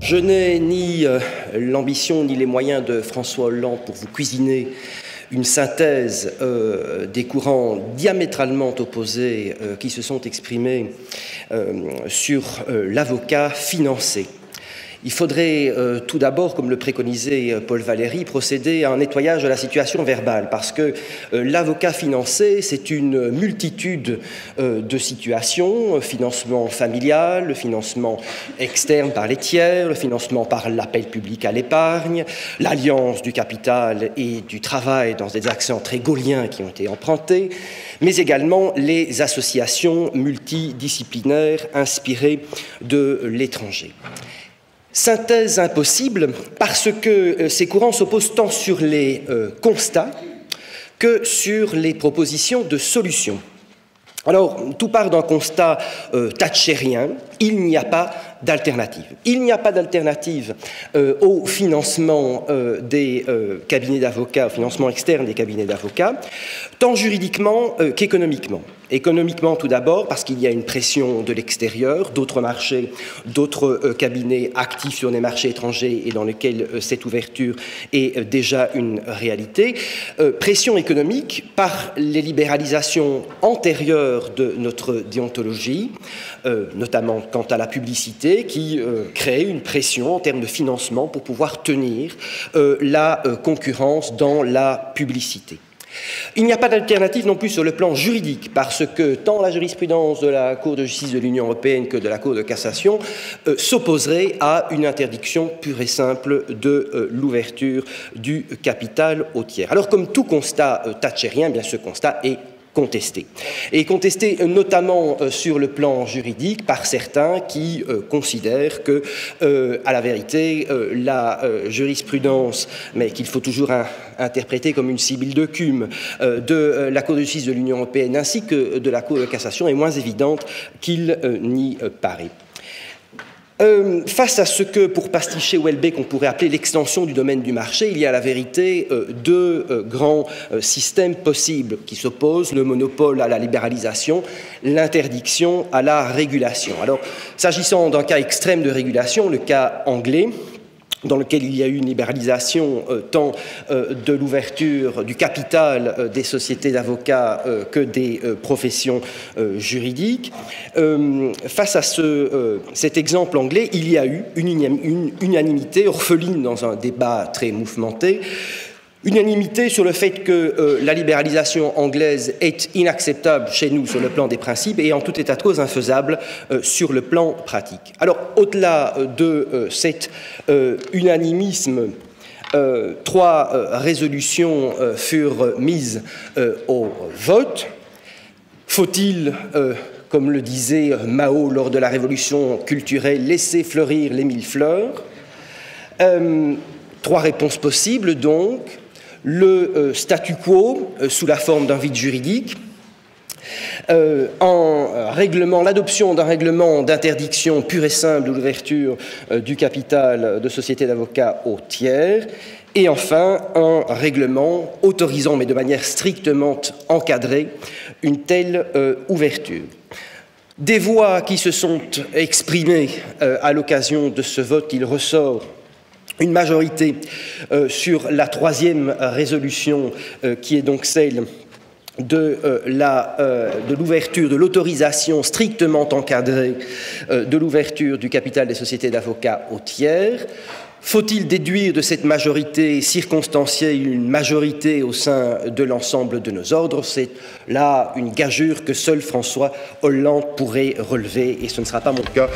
Je n'ai ni l'ambition ni les moyens de François Hollande pour vous cuisiner une synthèse des courants diamétralement opposés qui se sont exprimés sur l'avocat financé. Il faudrait tout d'abord, comme le préconisait Paul Valéry, procéder à un nettoyage de la situation verbale, parce que l'avocat financé, c'est une multitude de situations, financement familial, le financement externe par les tiers, le financement par l'appel public à l'épargne, l'alliance du capital et du travail dans des accents très gaulliens qui ont été empruntés, mais également les associations multidisciplinaires inspirées de l'étranger. Synthèse impossible parce que ces courants s'opposent tant sur les constats que sur les propositions de solutions. Alors, tout part d'un constat thatchérien, il n'y a pas d'alternative. Il n'y a pas d'alternative au financement des cabinets d'avocats, au financement externe des cabinets d'avocats, tant juridiquement qu'économiquement. Économiquement, tout d'abord, parce qu'il y a une pression de l'extérieur, d'autres marchés, d'autres cabinets actifs sur des marchés étrangers et dans lesquels cette ouverture est déjà une réalité. Pression économique par les libéralisations antérieures de notre déontologie, notamment quant à la publicité, qui crée une pression en termes de financement pour pouvoir tenir la concurrence dans la publicité. Il n'y a pas d'alternative non plus sur le plan juridique, parce que tant la jurisprudence de la Cour de justice de l'Union européenne que de la Cour de cassation s'opposerait à une interdiction pure et simple de l'ouverture du capital aux tiers. Alors, comme tout constat thatchérien, bien ce constat est contesté. Et contesté notamment sur le plan juridique par certains qui considèrent que, à la vérité, la jurisprudence, mais qu'il faut toujours interpréter comme une sibylle de Cumes, de la Cour de justice de l'Union européenne ainsi que de la Cour de cassation est moins évidente qu'il n'y paraît. Face à ce que, pour pasticher Houellebecq, on pourrait appeler l'extension du domaine du marché, il y a à la vérité deux grands systèmes possibles qui s'opposent, le monopole à la libéralisation, l'interdiction à la régulation. Alors, s'agissant d'un cas extrême de régulation, le cas anglais, dans lequel il y a eu une libéralisation tant de l'ouverture du capital des sociétés d'avocats que des professions juridiques. Face à cet exemple anglais, il y a eu une unanimité orpheline dans un débat très mouvementé, unanimité sur le fait que la libéralisation anglaise est inacceptable chez nous sur le plan des principes et en tout état de cause infaisable sur le plan pratique. Alors, au-delà de cet unanimisme, trois résolutions furent mises au vote. Faut-il, comme le disait Mao lors de la révolution culturelle, laisser fleurir les mille fleurs? Trois réponses possibles, donc. Le statu quo sous la forme d'un vide juridique, l'adoption d'un règlement d'interdiction pure et simple de l'ouverture du capital de sociétés d'avocats aux tiers, et enfin un règlement autorisant, mais de manière strictement encadrée, une telle ouverture. Des voix qui se sont exprimées à l'occasion de ce vote, il ressort une majorité sur la troisième résolution, qui est donc celle de l'ouverture, de l'autorisation strictement encadrée de l'ouverture du capital des sociétés d'avocats aux tiers. Faut-il déduire de cette majorité circonstancielle une majorité au sein de l'ensemble de nos ordres? C'est là une gageure que seul François Hollande pourrait relever, et ce ne sera pas mon cas.